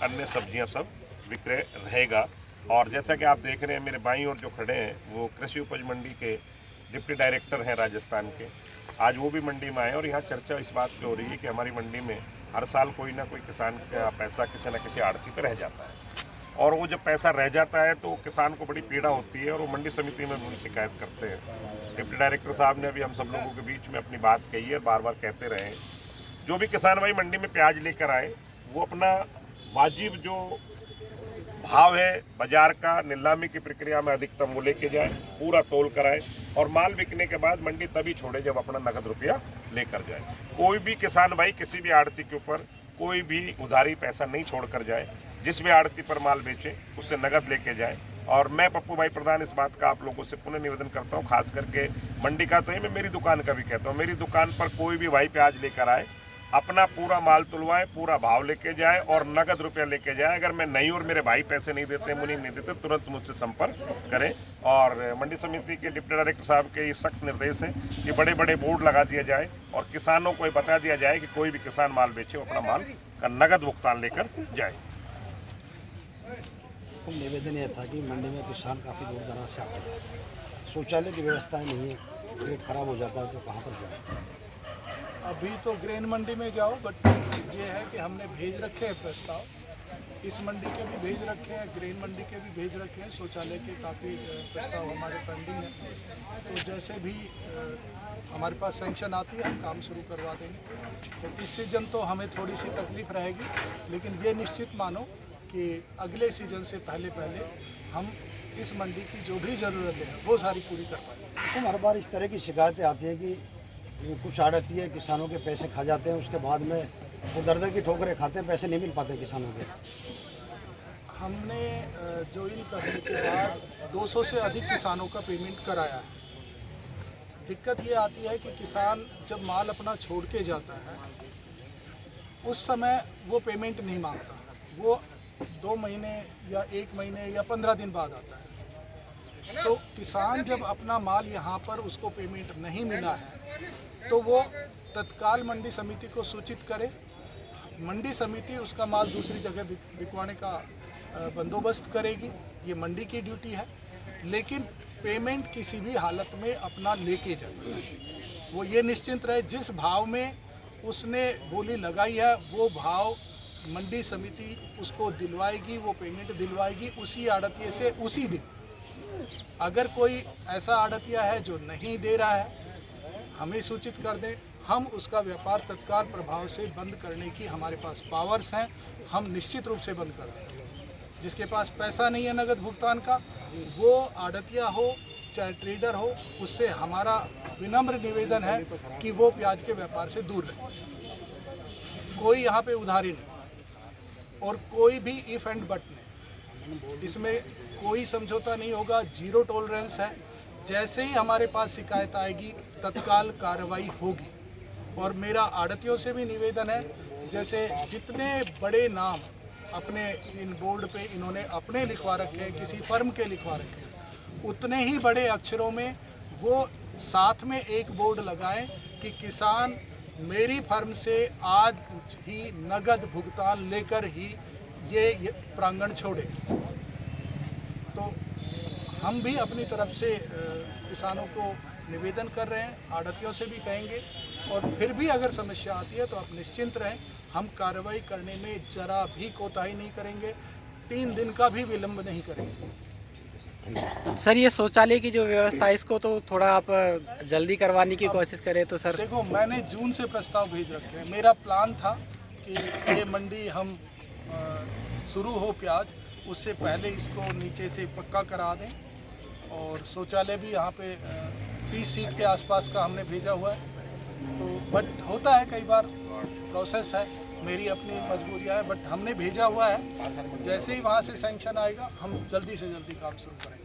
अन्य सब्जियां सब विक्रय रहेगा। और जैसा कि आप देख रहे हैं मेरे बाईं ओर जो खड़े हैं वो कृषि उपज मंडी के डिप्टी डायरेक्टर हैं राजस्थान के। आज वो भी मंडी में आए और यहाँ चर्चा इस बात पे हो रही है कि हमारी मंडी में हर साल कोई ना कोई किसान का पैसा किसी न किसी आड़ती पे रह जाता है, और वो जब पैसा रह जाता है तो किसान को बड़ी पीड़ा होती है और वो मंडी समिति में भी शिकायत करते हैं। डिप्टी डायरेक्टर साहब ने अभी हम सब लोगों के बीच में अपनी बात कही है, बार बार कहते रहे, जो भी किसान भाई मंडी में प्याज लेकर आए वो अपना वाजिब जो भाव है बाजार का नीलामी की प्रक्रिया में अधिकतम वो लेके जाए, पूरा तोल कराए और माल बिकने के बाद मंडी तभी छोड़े जब अपना नगद रुपया लेकर जाए। कोई भी किसान भाई किसी भी आड़ती के ऊपर कोई भी उधारी पैसा नहीं छोड़कर जाए, जिस भी आड़ती पर माल बेचे उससे नगद लेके जाए। और मैं पप्पू भाई प्रधान इस बात का आप लोगों से पुनः निवेदन करता हूँ, खास करके मंडी का तो ही मैं मेरी दुकान का भी कहता हूँ, मेरी दुकान पर कोई भी भाई प्याज लेकर आए अपना पूरा माल तुलवाए, पूरा भाव लेके जाए और नगद रुपया लेके जाए। अगर मैं नहीं और मेरे भाई पैसे नहीं देते, मुनीम नहीं देते, तुरंत मुझसे संपर्क करें। और मंडी समिति के डिप्टी डायरेक्टर साहब के ये सख्त निर्देश हैं कि बड़े बड़े बोर्ड लगा दिया जाए और किसानों को बता दिया जाए कि कोई भी किसान माल बेचे अपना माल का नगद भुगतान लेकर जाए। निवेदन यह था कि मंडी में किसान काफ़ी दूर दराज से आते हैं, शौचालय की व्यवस्थाएं नहीं है, पेट खराब हो जाता है तो कहाँ पर जाए? अभी तो ग्रेन मंडी में जाओ, बट ये है कि हमने भेज रखे हैं प्रस्ताव, इस मंडी के भी भेज रखे हैं, ग्रेन मंडी के भी भेज रखे हैं, शौचालय के काफ़ी प्रस्ताव हमारे पेंडिंग हैं। तो जैसे भी हमारे पास सैंक्शन आती है हम काम शुरू करवा देंगे। तो इस सीज़न तो हमें थोड़ी सी तकलीफ रहेगी, लेकिन ये निश्चित मानो कि अगले सीज़न से पहले हम इस मंडी की जो भी ज़रूरतें हैं वो सारी पूरी कर पाएंगे। तो हर बार इस तरह की शिकायतें आती है कि कुछ आड़ती है किसानों के पैसे खा जाते हैं, उसके बाद में वो दर की ठोकरें खाते हैं, पैसे नहीं मिल पाते किसानों के। हमने ज्वाइन करने के बाद 200 से अधिक किसानों का पेमेंट कराया है। दिक्कत ये आती है कि किसान जब माल अपना छोड़ के जाता है उस समय वो पेमेंट नहीं मांगता, वो 2 महीने या 1 महीने या 15 दिन बाद आता है। तो किसान जब अपना माल यहाँ पर उसको पेमेंट नहीं मिला है तो वो तत्काल मंडी समिति को सूचित करे, मंडी समिति उसका माल दूसरी जगह बिकवाने का बंदोबस्त करेगी, ये मंडी की ड्यूटी है। लेकिन पेमेंट किसी भी हालत में अपना लेके जाए, वो ये निश्चिंत रहे जिस भाव में उसने बोली लगाई है वो भाव मंडी समिति उसको दिलवाएगी, वो पेमेंट दिलवाएगी उसी आड़तिये से उसी दिन। अगर कोई ऐसा आड़तिया है जो नहीं दे रहा है हमें सूचित कर दें, हम उसका व्यापार तत्काल प्रभाव से बंद करने की हमारे पास पावर्स हैं, हम निश्चित रूप से बंद कर देंगे। जिसके पास पैसा नहीं है नगद भुगतान का, वो आड़तिया हो चाहे ट्रेडर हो, उससे हमारा विनम्र निवेदन है कि वो प्याज के व्यापार से दूर रहे। कोई यहाँ पे उधारी नहीं और कोई भी इफ एंड बट नहीं, इसमें कोई समझौता नहीं होगा, जीरो टॉलरेंस है। जैसे ही हमारे पास शिकायत आएगी तत्काल कार्रवाई होगी। और मेरा आड़तियों से भी निवेदन है, जैसे जितने बड़े नाम अपने इन बोर्ड पे इन्होंने अपने लिखवा रखे हैं, किसी फर्म के लिखवा रखे हैं, उतने ही बड़े अक्षरों में वो साथ में एक बोर्ड लगाएं कि किसान मेरी फर्म से आज ही नगद भुगतान लेकर ही ये प्रांगण छोड़े। तो हम भी अपनी तरफ से किसानों को निवेदन कर रहे हैं, आड़तियों से भी कहेंगे, और फिर भी अगर समस्या आती है तो आप निश्चिंत रहें, हम कार्रवाई करने में ज़रा भी कोताही नहीं करेंगे, 3 दिन का भी विलंब नहीं करेंगे। सर ये शौचालय की जो व्यवस्था है इसको तो थोड़ा आप जल्दी करवाने की कोशिश करें तो सर। देखो मैंने जून से प्रस्ताव भेज रखे हैं, मेरा प्लान था कि ये मंडी हम शुरू हो प्याज उससे पहले इसको नीचे से पक्का करा दें, और शौचालय भी यहाँ पे 30 सीट के आसपास का हमने भेजा हुआ है। तो बट होता है कई बार, प्रोसेस है, मेरी अपनी मजबूरियाँ है, बट हमने भेजा हुआ है। जैसे ही वहाँ से सैंक्शन आएगा हम जल्दी से जल्दी काम शुरू करेंगे।